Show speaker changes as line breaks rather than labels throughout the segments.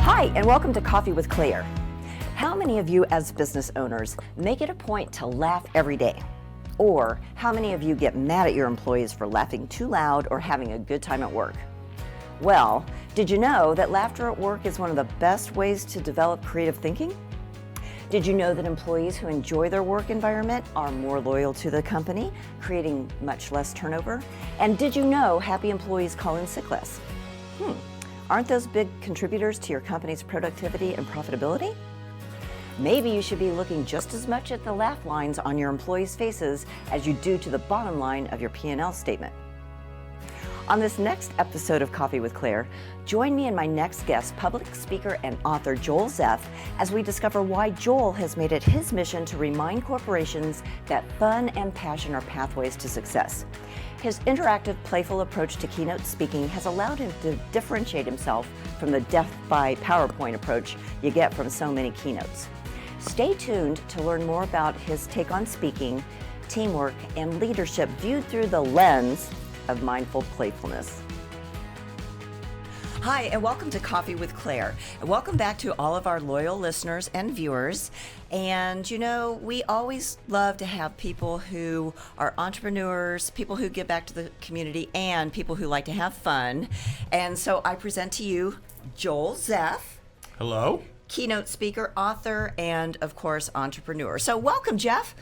Hi, and welcome to Coffee with Claire. How many of you as business owners make it a point to laugh every day? Or how many of you get mad at your employees for laughing too loud or having a good time at work? Well, did you know that laughter at work is one of the best ways to develop creative thinking? Did you know that employees who enjoy their work environment are more loyal to the company, creating much less turnover? And did you know happy employees call in sick less? Aren't those big contributors to your company's productivity and profitability? Maybe you should be looking just as much at the laugh lines on your employees' faces as you do to the bottom line of your P&L statement. On this next episode of Coffee with Claire, join me and my next guest, public speaker and author Joel Zeff, as we discover why Joel has made it his mission to remind corporations that fun and passion are pathways to success. His interactive, playful approach to keynote speaking has allowed him to differentiate himself from the death by PowerPoint approach you get from so many keynotes. Stay tuned to learn more about his take on speaking, teamwork, and leadership viewed through the lens of mindful playfulness. Hi, and welcome to Coffee with Claire. And welcome back to all of our loyal listeners and viewers. And you know, we always love to have people who are entrepreneurs, people who give back to the community, and people who like to have fun. And so I present to you Joel Zeff.
Hello.
Keynote speaker, author, and of course, entrepreneur. So welcome, Jeff.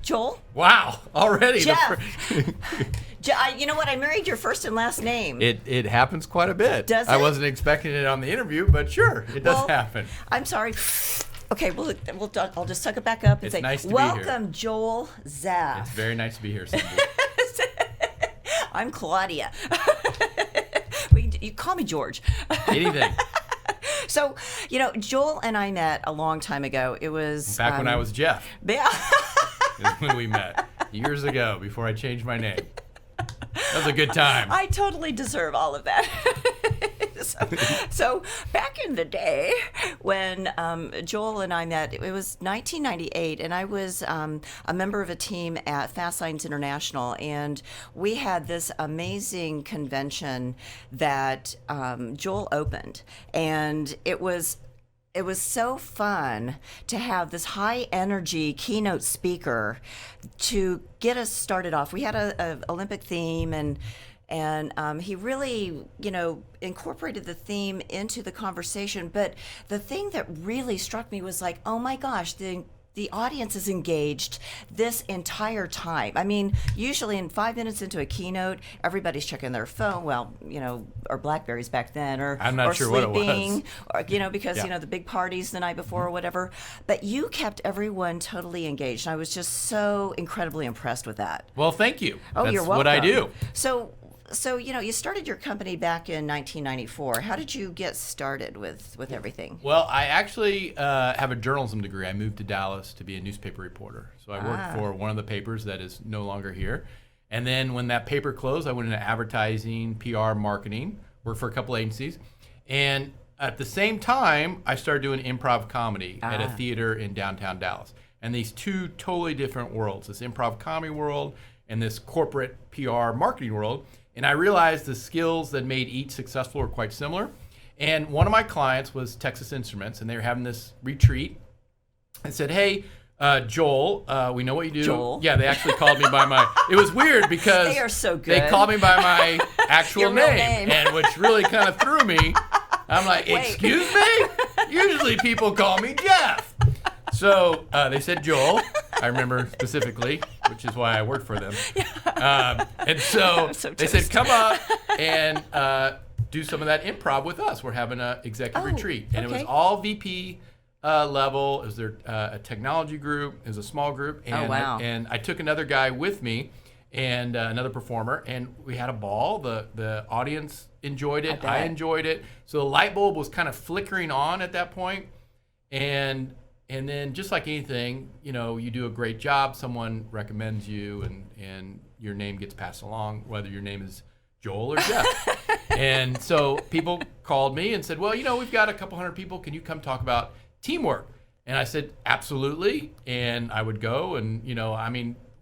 Joel?
Wow, already.
Jeff. You know what? I married your first and last name.
It happens quite a bit.
Does it?
I wasn't expecting it on the interview, but sure, it does happen.
I'm sorry. Okay, I'll just suck it back up and
It's
say,
nice to be here.
welcome, Joel Zeff.
It's very nice to be here, Cindy.
I'm Claudia. You call me George.
Anything.
So, you know, Joel and I met a long time ago. It was...
Back when I was Jeff.
Yeah.
Is when we met. Years ago, before I changed my name. That was a good time.
I totally deserve all of that. So back in the day when Joel and I met, it was 1998, and I was a member of a team at Fast Signs International, and we had this amazing convention that Joel opened, and it was so fun to have this high energy keynote speaker to get us started off. We had a Olympic theme, and he really, incorporated the theme into the conversation. But the thing that really struck me was like, oh my gosh, the audience is engaged this entire time. I mean, usually in 5 minutes into a keynote, everybody's checking their phone. Well, or Blackberries back then, or
I'm not sure
sleeping,
what it was.
or because the big parties the night before or whatever. But you kept everyone totally engaged. And I was just so incredibly impressed with that.
Well, thank you.
Oh,
That's
you're welcome.
what I do.
So you started your company back in 1994. How did you get started with everything?
Well, I actually have a journalism degree. I moved to Dallas to be a newspaper reporter. So I worked for one of the papers that is no longer here. And then when that paper closed, I went into advertising, PR, marketing, worked for a couple agencies. And at the same time, I started doing improv comedy at a theater in downtown Dallas. And these two totally different worlds, this improv comedy world and this corporate PR marketing world. And I realized the skills that made each successful were quite similar. And one of my clients was Texas Instruments, and they were having this retreat and said, hey, Joel, we know what you do.
Joel.
Yeah, they actually called me by my, it was weird because
they are so good.
They called me by my actual
Your real name.
And which really kind of threw me. I'm like, excuse me? Usually people call me Jeff. So they said Joel, I remember specifically, which is why I worked for them. And so they said, come up and do some of that improv with us. We're having an executive retreat. And it was all VP level. It was a technology group. It was a small group. And, and I took another guy with me and another performer, and we had a ball. The audience enjoyed it. I enjoyed it. So the light bulb was kind of flickering on at that point. And then just like anything, you do a great job, someone recommends you, and your name gets passed along, whether your name is Joel or Jeff. And so people called me and said, well, we've got a couple hundred people. Can you come talk about teamwork? And I said, absolutely. And I would go and,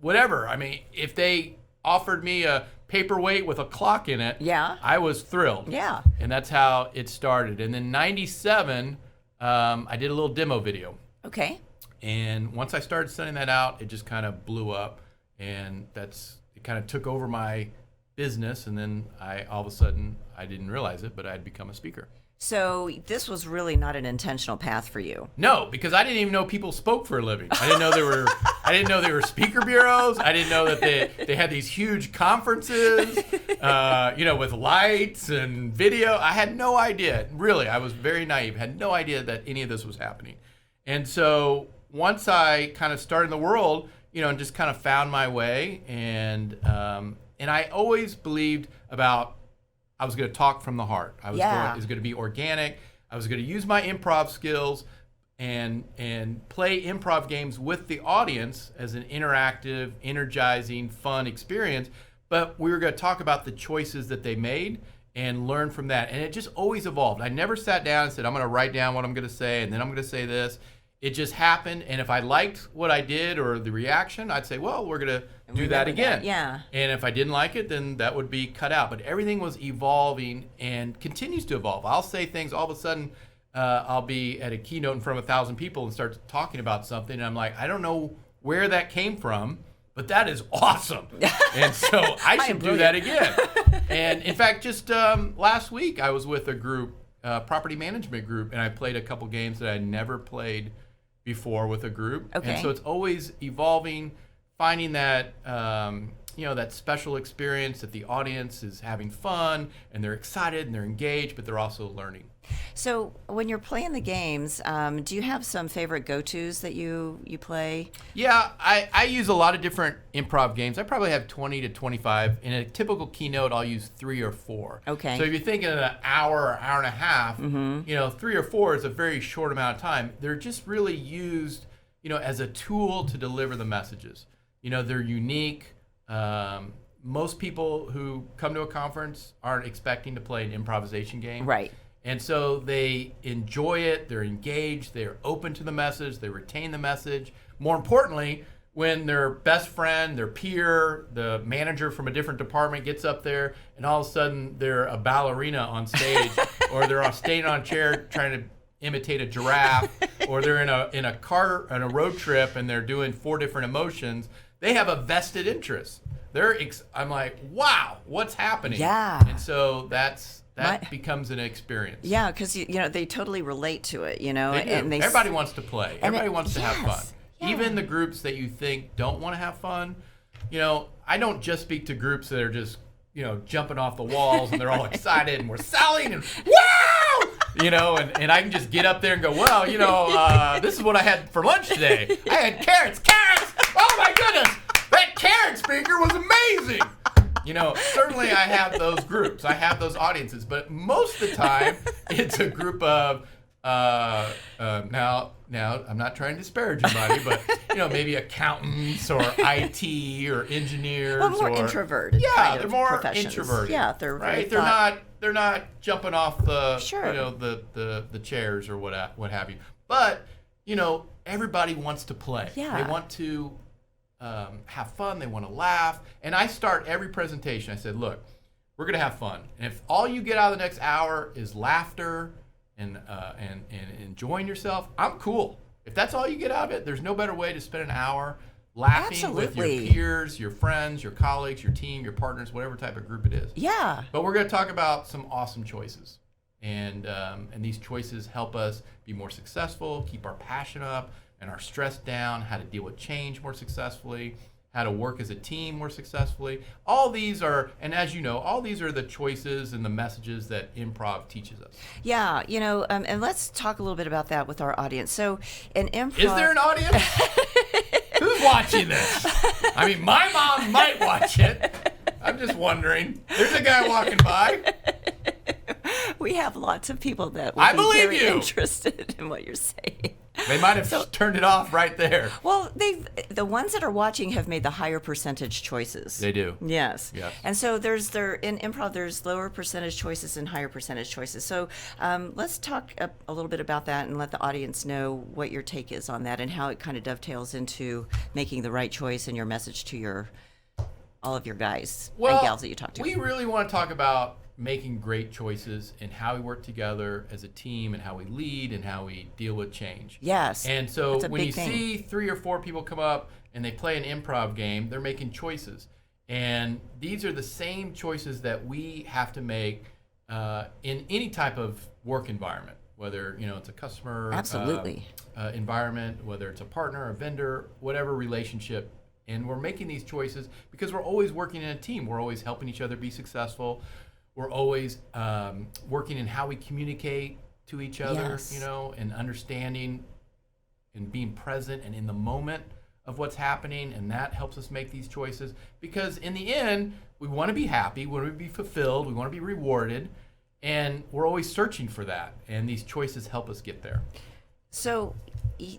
whatever. I mean, if they offered me a paperweight with a clock in it,
Yeah.
I was thrilled.
Yeah.
And that's how it started. And then 97, I did a little demo video.
Okay.
And once I started sending that out, it just kind of blew up. And it kind of took over my business. And then all of a sudden, I didn't realize it, but I had become a speaker.
So this was really not an intentional path for you.
No, because I didn't even know people spoke for a living. I didn't know there were speaker bureaus. I didn't know that they had these huge conferences, with lights and video. I had no idea. Really, I was very naive. Had no idea that any of this was happening. And so once I kind of started in the world, and just kind of found my way, and I always believed I was going to talk from the heart. It was going to be organic. I was going to use my improv skills and play improv games with the audience as an interactive, energizing, fun experience. But we were going to talk about the choices that they made and learn from that. And it just always evolved. I never sat down and said, I'm going to write down what I'm going to say, and then I'm going to say this. It just happened. And if I liked what I did or the reaction, I'd say, well, we're going to do that again.
Yeah.
And if I didn't like it, then that would be cut out. But everything was evolving and continues to evolve. I'll say things, all of a sudden, I'll be at a keynote in front of 1,000 people and start talking about something. And I'm like, I don't know where that came from, but that is awesome. And so I should do that again. And in fact, just last week, I was with a group, property management group, and I played a couple games that I never played before with a group.
Okay.
And so it's always evolving, finding that that special experience that the audience is having fun and they're excited and they're engaged, but they're also learning.
So when you're playing the games, do you have some favorite go-tos that you play?
Yeah, I use a lot of different improv games. I probably have 20 to 25. In a typical keynote, I'll use 3 or 4.
Okay.
So if you're thinking an hour or hour and a half, 3 or 4 is a very short amount of time. They're just really used, as a tool to deliver the messages. They're unique. Most people who come to a conference aren't expecting to play an improvisation game.
Right.
And so they enjoy it, they're engaged, they're open to the message, they retain the message. More importantly, when their best friend, their peer, the manager from a different department gets up there and all of a sudden they're a ballerina on stage or they're staying on a chair trying to imitate a giraffe or they're in a car on a road trip and they're doing 4 different emotions, they have a vested interest. I'm like, wow, what's happening?
Yeah.
And so that becomes an experience.
Yeah, because they totally relate to it.
They do.
And
Everybody wants to play. Everybody wants to have fun.
Yeah.
Even the groups that you think don't want to have fun. I don't just speak to groups that are just jumping off the walls and they're all excited and we're selling and wow, and I can just get up there and go, well, this is what I had for lunch today. I had carrots. Oh my goodness, that carrot speaker was amazing. Certainly I have those groups. I have those audiences. But most of the time, it's a group of, now I'm not trying to disparage anybody, but, maybe accountants or IT or engineers.
Well, more introverted.
Yeah, they're more introverted.
Yeah, they're
right. They're not jumping off the, the chairs or what have you. But, everybody wants to play.
Yeah.
They want to have fun, they want to laugh. And I start every presentation, I said, look, we're going to have fun. And if all you get out of the next hour is laughter and enjoying yourself, I'm cool. If that's all you get out of it, there's no better way to spend an hour laughing with your peers, your friends, your colleagues, your team, your partners, whatever type of group it is.
Yeah.
But we're going to talk about some awesome choices. And these choices help us be more successful, keep our passion up, and our stress down, how to deal with change more successfully, how to work as a team more successfully. All these are, and as you know, all these are the choices and the messages that improv teaches us.
Yeah, and let's talk a little bit about that with our audience. So in improv...
Is there an audience? Who's watching this? I mean, my mom might watch it. I'm just wondering. There's a guy walking by.
We have lots of people that
I
will be
believe
very
you.
interested in what you're saying.
They might have turned it off right there.
Well, the ones that are watching have made the higher percentage choices.
They do.
Yes.
Yes.
And so in improv, there's lower percentage choices and higher percentage choices. So let's talk a little bit about that and let the audience know what your take is on that and how it kind of dovetails into making the right choice and your message to your all of your guys
Well,
and gals that you talk to?
we really want to talk about making great choices and how we work together as a team and how we lead and how we deal with change.
Yes.
And so
that's a
when
big
you
thing.
see 3 or 4 people come up and they play an improv game, they're making choices. And these are the same choices that we have to make in any type of work environment, whether it's a customer
Absolutely.
Environment, whether it's a partner, a vendor, whatever relationship. And we're making these choices because we're always working in a team. We're always helping each other be successful. We're always working in how we communicate to each other,
Yes.
and understanding and being present and in the moment of what's happening. And that helps us make these choices because in the end, we want to be happy, we want to be fulfilled, we want to be rewarded. And we're always searching for that. And these choices help us get there.
So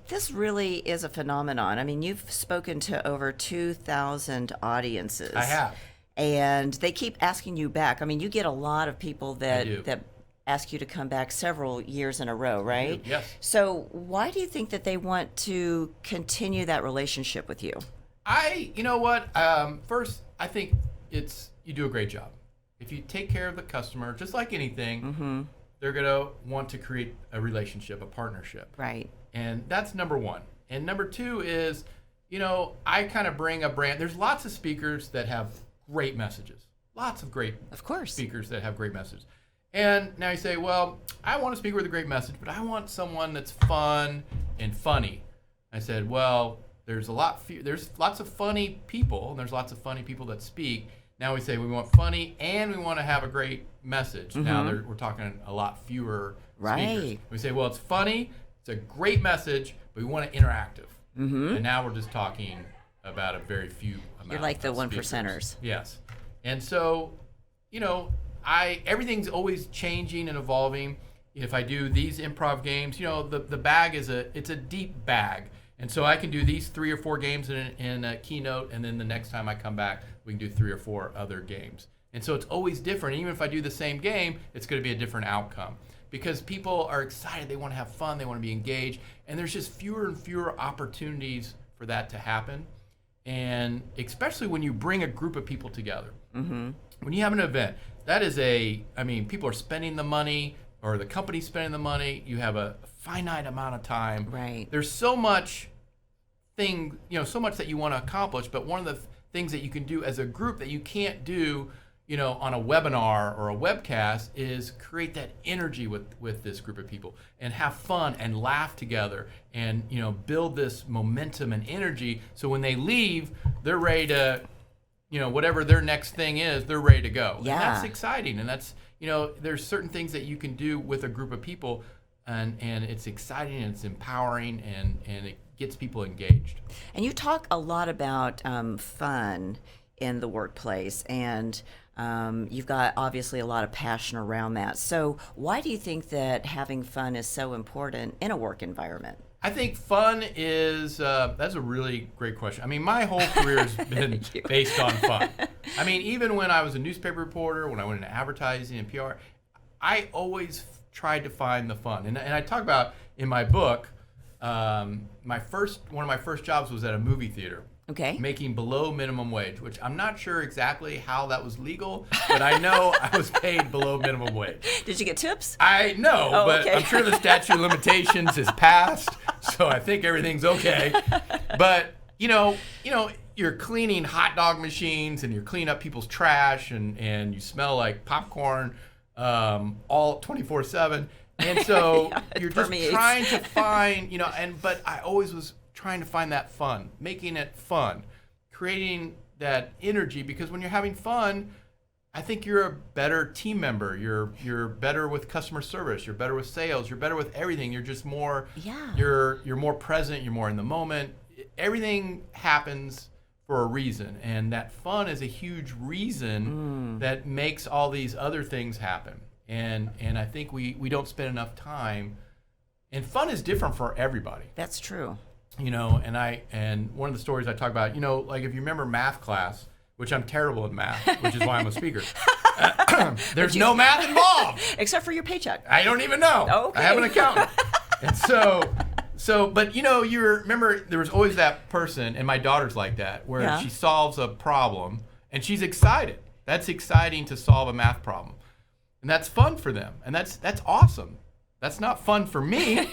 this really is a phenomenon. I mean, you've spoken to over 2,000 audiences.
I have.
And they keep asking you back. I mean, you get a lot of people
I do.
that ask you to come back several years in a row, right?
Yes.
So why do you think that they want to continue that relationship with you?
You know what? First, I think you do a great job. If you take care of the customer, just like anything, they're going to want to create a relationship, a partnership.
Right.
And that's number one. And number two is, I kind of bring a brand. There's lots of speakers that have great messages. Lots of great
Of course.
speakers that have great messages. And now you say, well, I want a speaker with a great message, but I want someone that's fun and funny. I said, well, there's lots of funny people, and there's lots of funny people that speak. Now we say we want funny and we want to have a great message. Now we're talking a lot fewer speakers.
Right.
We say, well, it's funny, it's a great message, but we want it interactive. And now we're just talking about a very few amount.
You're like the
of
one
speakers.
percenters.
Yes. And so, everything's always changing and evolving. If I do these improv games, the bag it's a deep bag. And so I can do these 3 or 4 games in a keynote, and then the next time I come back, we can do 3 or 4 other games. And so it's always different. Even if I do the same game, it's going to be a different outcome because people are excited. They want to have fun. They want to be engaged. And there's just fewer and fewer opportunities for that to happen. And especially when you bring a group of people together. When you have an event, people are spending the money or the company's spending the money. You have a finite amount of time.
Right.
There's so much so much that you want to accomplish, but one of the things that you can do as a group that you can't do, on a webinar or a webcast is create that energy with this group of people and have fun and laugh together and, build this momentum and energy. So when they leave, they're ready to, whatever their next thing is, they're ready to go.
Yeah.
And that's exciting. And that's, there's certain things that you can do with a group of people and it's exciting and it's empowering and it gets people engaged.
And you talk a lot about fun in the workplace, and you've got obviously a lot of passion around that. So why do you think that having fun is so important in a work environment?
I think fun is, that's a really great question. I mean, my whole career has been based on fun. I mean, even when I was a newspaper reporter, when I went into advertising and PR, I always tried to find the fun. And I talk about in my book, one of my first jobs was at a movie theater.
Okay.
Making below minimum wage, which I'm not sure exactly how that was legal, but I know I was paid below minimum wage.
Did you get tips?
I know, but
okay.
I'm sure the statute of limitations is passed, so I think everything's okay. But you're cleaning hot dog machines and you're cleaning up people's trash and you smell like popcorn all 24/7, and so
Yeah, it
you're just
permeates.
trying to find but I always was trying to find that fun, making it fun, creating that energy, because when you're having fun, I think you're a better team member. You're better with customer service. You're better with sales. You're better with everything. You're just more.
Yeah.
You're more present. You're more in the moment. Everything happens for a reason, and that fun is a huge reason that makes all these other things happen. And I think we don't spend enough time. And fun is different for everybody.
That's true.
And one of the stories I talk about, like if you remember math class, which I'm terrible at math, which is why I'm a speaker. There's no math involved.
Except for your paycheck.
I don't even know.
Okay.
I have an accountant. And but you remember there was always that person, and my daughter's like that, where
Yeah.
she solves a problem And she's excited. That's exciting to solve a math problem. And that's fun for them. And that's awesome. That's not fun for me,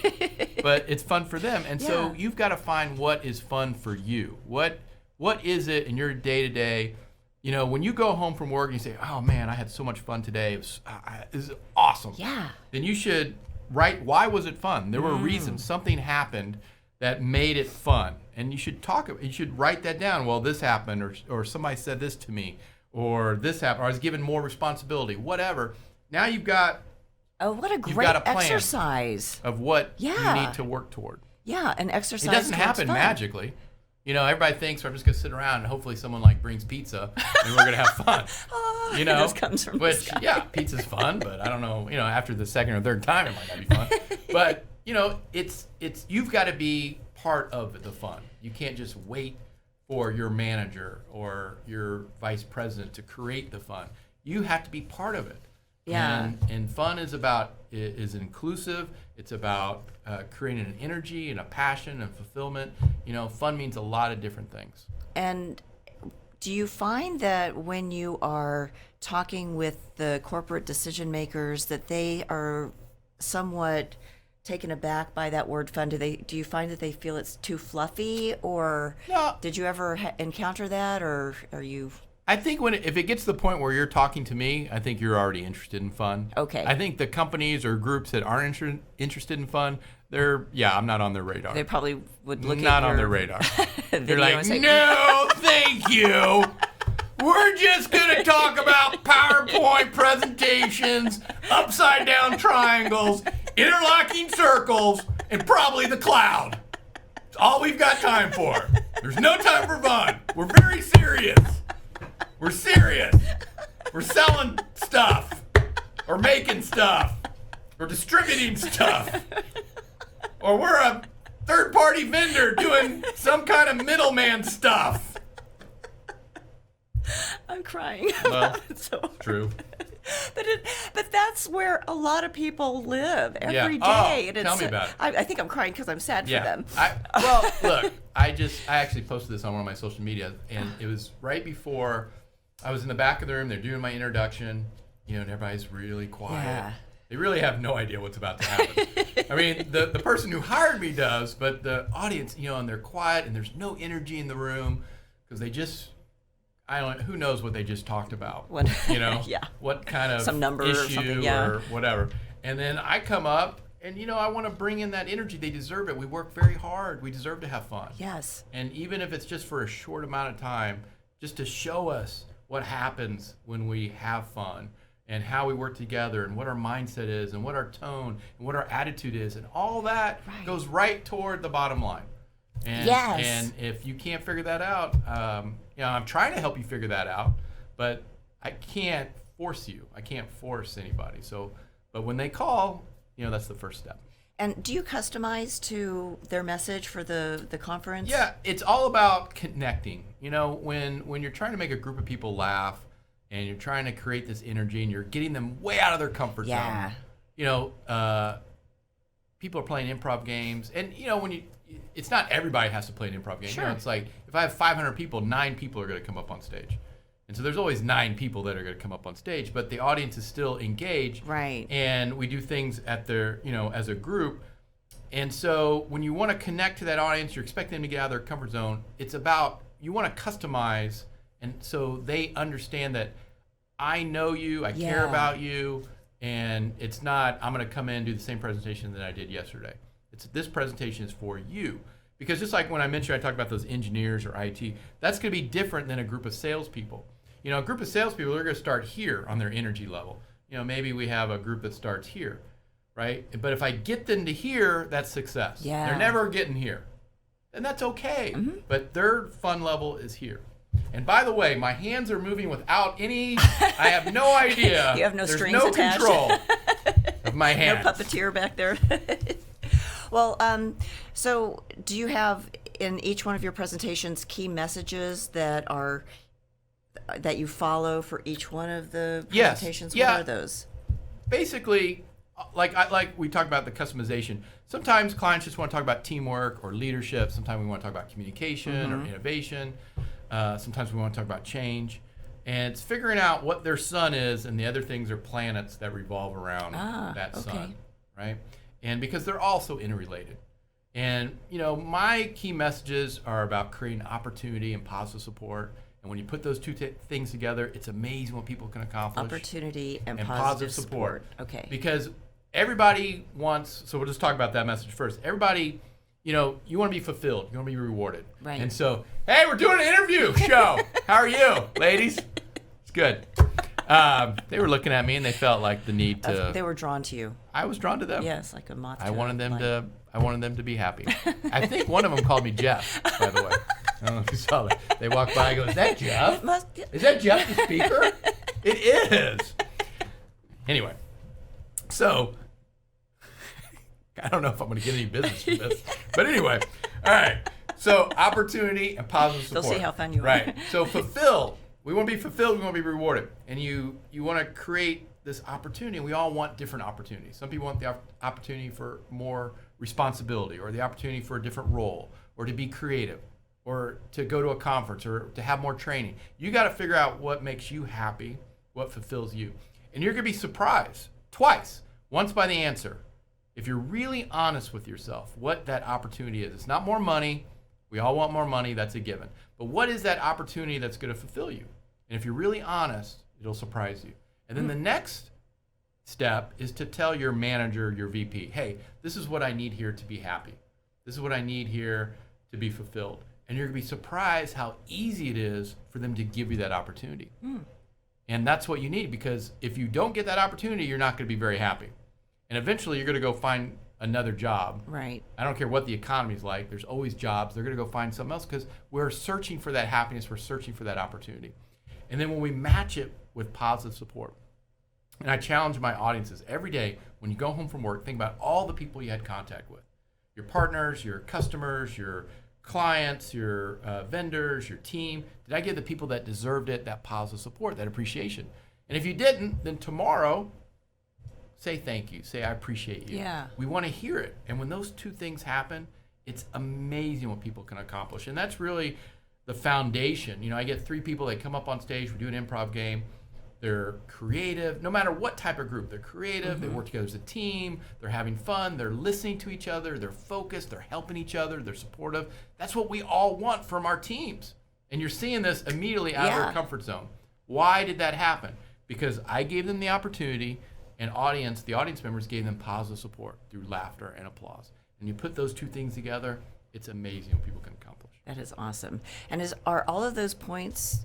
but it's fun for them. And so you've got to find what is fun for you. What is it in your day-to-day? You know, when you go home from work and you say, oh, man, I had so much fun today. This is awesome.
Yeah.
Then you should write, why was it fun? There were reasons. Something happened that made it fun. And you should write that down. Well, this happened, or somebody said this to me, or this happened, or I was given more responsibility, whatever. Now you've got
what a great exercise
of what you need to work toward.
Yeah, an exercise.
It doesn't happen magically. You know, everybody thinks we're just gonna sit around and hopefully someone like brings pizza and we're gonna have fun. You know,
it just comes from the sky.
Yeah, pizza's fun, but I don't know. You know, after the second or third time, it might not be fun. But you know, it's you've got to be part of the fun. You can't just wait for your manager or your vice president to create the fun. You have to be part of it.
Yeah.
And fun is inclusive. It's about creating an energy and a passion and fulfillment. You know, fun means a lot of different things.
And do you find that when you are talking with the corporate decision makers that they are somewhat taken aback by that word fun? Do you find that they feel it's too fluffy, or did you ever encounter that, or are you?
I think if it gets to the point where you're talking to me, I think you're already interested in fun.
Okay.
I think the companies or groups that aren't interested in fun, I'm not on their radar.
They probably would look
not on their radar. They're like, no, thank you. We're just going to talk about PowerPoint presentations, upside down triangles, interlocking circles, and probably the cloud. It's all we've got time for. There's no time for fun. We're very serious. We're serious. We're selling stuff, or making stuff, or distributing stuff, or we're a third-party vendor doing some kind of middleman stuff.
I'm crying.
Well,
so
true.
But that's where a lot of people live every day.
Oh,
and
tell me about it.
I think I'm crying because I'm sad for them.
Look, I actually posted this on one of my social media, and it was right before I was in the back of the room. They're doing my introduction, and everybody's really quiet. Yeah. They really have no idea what's about to happen. I mean, the person who hired me does, but the audience, and they're quiet, and there's no energy in the room because they just, who knows what they just talked about, what kind of
some number
issue
or something,
or whatever. And then I come up, and I want to bring in that energy. They deserve it. We work very hard. We deserve to have fun.
Yes.
And even if it's just for a short amount of time, just to show us what happens when we have fun and how we work together and what our mindset is and what our tone and what our attitude is, and all that goes right toward the bottom line. And, and if you can't figure that out, I'm trying to help you figure that out, but I can't force you. I can't force anybody. So, but when they call, that's the first step.
And do you customize to their message for the conference?
Yeah, it's all about connecting. When you're trying to make a group of people laugh and you're trying to create this energy and you're getting them way out of their comfort zone. People are playing improv games, and it's not everybody has to play an improv game.
Sure.
It's like if I have 500 people, 9 people are going to come up on stage. And so there's always 9 people that are going to come up on stage, but the audience is still engaged.
Right.
And we do things at their, as a group. And so when you want to connect to that audience, you're expecting them to get out of their comfort zone. It's about, you want to customize, and so they understand that I know you, I care about you, and it's not, I'm going to come in and do the same presentation that I did yesterday. This presentation is for you. Because just like when I mentioned, I talked about those engineers or IT, that's going to be different than a group of salespeople. A group of salespeople, they're going to start here on their energy level. Maybe we have a group that starts here, right? But if I get them to here, that's success.
Yeah.
They're never getting here. And that's okay. Mm-hmm. But their fun level is here. And by the way, my hands are moving without any, I have no idea.
You have no strings
attached. There's no control of my hands.
No puppeteer back there. Well, so do you have in each one of your presentations key messages that you follow for each one of the presentations?
Yes.
What are those?
Basically, like we talked about the customization. Sometimes clients just want to talk about teamwork or leadership. Sometimes we want to talk about communication or innovation. Sometimes we want to talk about change. And it's figuring out what their sun is, and the other things are planets that revolve around that sun, right? And because they're all so interrelated. And, my key messages are about creating opportunity and positive support. And when you put those two things together, it's amazing what people can accomplish.
Opportunity and positive support. Okay.
Because everybody wants, so we'll just talk about that message first. Everybody, you want to be fulfilled. You want to be rewarded.
Right.
And so, hey, we're doing an interview show. How are you, ladies? It's good. They were looking at me and they felt like the need to.
They were drawn to you.
I was drawn to them.
Yes, like a moth.
I wanted them to be happy. I think one of them called me Jeff, by the way. I don't know if you saw that. They walked by and go, is that Jeff? Is that Jeff the speaker? It is. Anyway, so I don't know if I'm going to get any business from this. But anyway, all right. So opportunity and positive support.
They'll see how fun you are.
Right. So fulfill. We want to be fulfilled. We want to be rewarded. And you want to create this opportunity. We all want different opportunities. Some people want the opportunity for more responsibility, or the opportunity for a different role, or to be creative, or to go to a conference, or to have more training. You got to figure out what makes you happy, what fulfills you. And you're going to be surprised twice. Once by the answer. If you're really honest with yourself, what that opportunity is. It's not more money. We all want more money. That's a given. But what is that opportunity that's going to fulfill you? And if you're really honest, it'll surprise you. And then the next step is to tell your manager, your VP, hey, this is what I need here to be happy. This is what I need here to be fulfilled. And you're going to be surprised how easy it is for them to give you that opportunity. And that's what you need, because if you don't get that opportunity, you're not going to be very happy. And eventually you're going to go find another job.
Right.
I don't care what the economy's like. There's always jobs. They're going to go find something else because we're searching for that happiness. We're searching for that opportunity. And then when we match it with positive support, and I challenge my audiences every day, when you go home from work, think about all the people you had contact with. Your partners, your customers, your clients, your vendors, your team. Did I give the people that deserved it that positive support, that appreciation? And if you didn't, then tomorrow, say thank you. Say I appreciate you.
Yeah.
We want to hear it. And when those two things happen, it's amazing what people can accomplish. And that's really the foundation. I get 3 people, they come up on stage, we do an improv game. They're creative, no matter what type of group. They're creative, they work together as a team, they're having fun, they're listening to each other, they're focused, they're helping each other, they're supportive. That's what we all want from our teams. And you're seeing this immediately out of their comfort zone. Why did that happen? Because I gave them the opportunity, and the audience members gave them positive support through laughter and applause. And you put those two things together, it's amazing what people can accomplish.
That is awesome. And are all of those points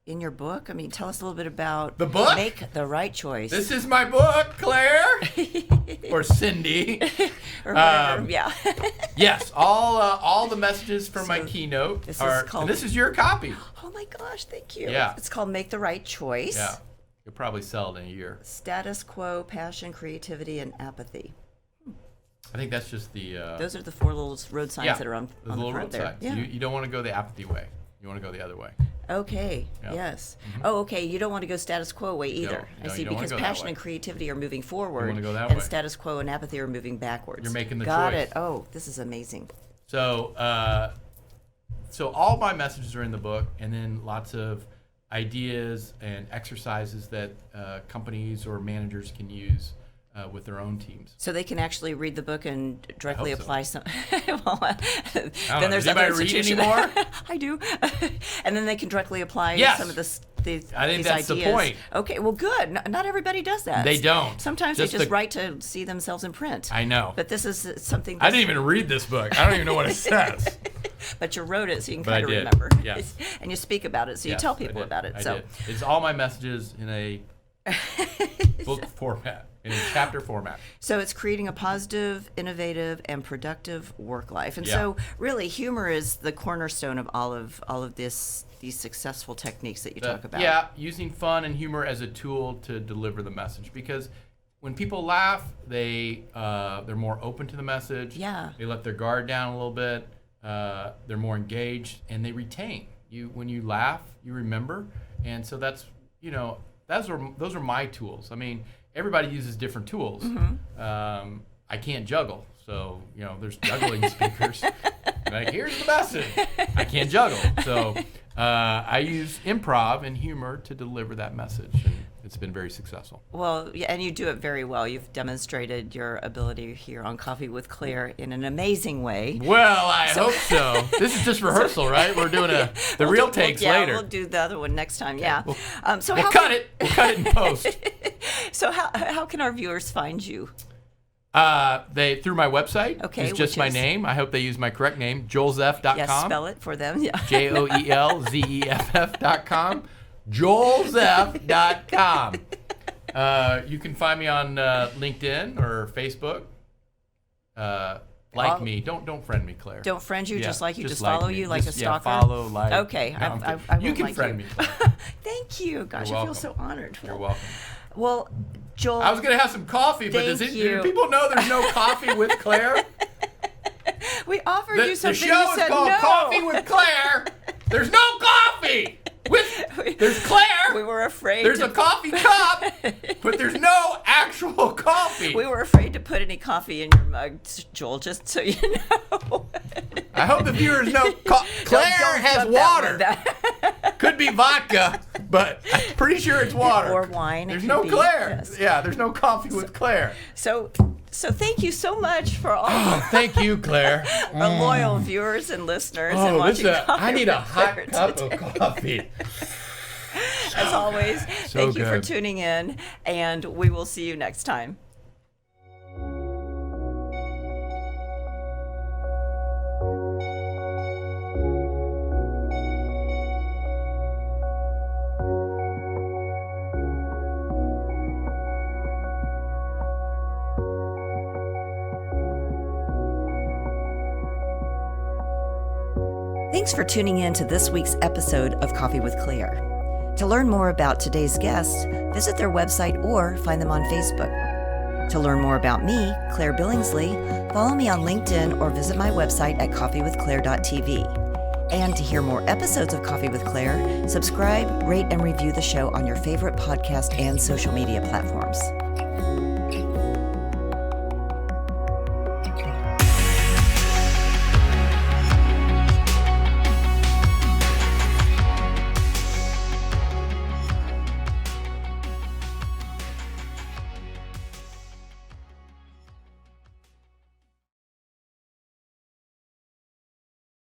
in your book? I mean, tell us a little bit about
the book.
Make the Right Choice.
This is my book, Claire, or Cindy,
or whatever.
Yes, all the messages from my keynote are. And this is your copy.
Oh my gosh, thank you.
Yeah.
It's called Make the Right Choice.
Yeah, you'll probably sell it in a year.
Status quo, passion, creativity, and apathy.
I think that's just the.
Those are the 4 little road signs that are on the
little
front
road
there.
signs.
Yeah.
You don't want to go the apathy way. You want to go the other way.
Okay.
Yeah.
Yes. Oh, okay. You don't want to go status quo way either.
No,
I see,
you don't wanna
because
go that
passion
way.
and creativity are moving forward,
wanna go that
and
way.
status quo and apathy are moving backwards.
You're making the
Got
choice.
it. Oh, this is amazing.
So all my messages are in the book, and then lots of ideas and exercises that companies or managers can use with their own teams.
So they can actually read the book and directly
hope so.
apply some.
Then
there's
does anybody
other
read
institutions-
anymore?
I do. And then they can directly apply
Yes.
some of these
I think
these
that's
ideas.
the point.
Okay, well, good. Not everybody does that.
They don't.
Sometimes
Just
they just
the-
write to see themselves in print.
I know.
But this is something.
I didn't even read this book. I don't even know what it says.
But you wrote it so you can
But I
kind of
did.
remember.
Yes.
And you speak about it, so you
Yes,
tell
I
people
did.
about it.
I
So
did. It's all my messages in a book format, in a chapter format.
So it's creating a positive, innovative, and productive work life. And
Yeah.
so really humor is the cornerstone of all of these successful techniques that you talk about.
Yeah, using fun and humor as a tool to deliver the message, because when people laugh, they're more open to the message.
Yeah.
They let their guard down a little bit. They're more engaged, and they retain. When you laugh, you remember, and so that's those are my tools. I mean, everybody uses different tools.
Mm-hmm.
I can't juggle, so there's juggling speakers. Like, here's the message. I can't juggle, so I use improv and humor to deliver that message, and it's been very successful.
Well, yeah, and you do it very well. You've demonstrated your ability here on Coffee with Claire in an amazing way.
Well, I hope so. This is just rehearsal, right? We're doing the real takes later.
We'll do the other one next time. Yeah.
We'll cut it. We'll cut it in post.
So how can our viewers find you?
They through my website.
Okay,
It's just my name. I hope they use my correct name, joelzeff.com.
Yes, spell it for them. Yeah.
JoelZeff.com. joelzeff.com. You can find me on LinkedIn or Facebook. Me. Don't friend me, Claire.
Don't friend you,
Yeah,
just like you, just
like
follow
me.
you like
Just,
a stalker?
Yeah, follow, like.
Okay,
No,
I
you
won't
can
like
friend
you.
me.
Thank you. Gosh,
You're
I feel
welcome.
so honored.
You're welcome.
Well, Joel.
I was going to have some coffee, but
Thank you.
do people know there's no coffee with Claire?
We offered you
The
something.
show
You
is
said
called
no.
Coffee with Claire. There's no coffee. There's Claire.
We were afraid.
There's a coffee cup, but there's no actual coffee.
We were afraid to put any coffee in your mug, Joel, just so you know.
I hope the viewers know Claire
Don't
has
flip that
water.
one. That-
Could be vodka, but I'm pretty sure it's water.
Or wine.
There's
it
no
could be,
Claire.
yes.
Yeah, there's no coffee with Claire.
So thank you so much for all
Oh, thank you, Claire.
our loyal viewers and listeners and
Oh,
watching
I
Coffee
need a
with
hot
Claire
cup
today.
of coffee.
As always,
So
thank you for
good.
tuning in, and we will see you next time. Thanks for tuning in to this week's episode of Coffee with Claire. To learn more about today's guests, visit their website or find them on Facebook. To learn more about me, Claire Billingsley, follow me on LinkedIn or visit my website at coffeewithclaire.tv. And to hear more episodes of Coffee with Claire, subscribe, rate, and review the show on your favorite podcast and social media platforms.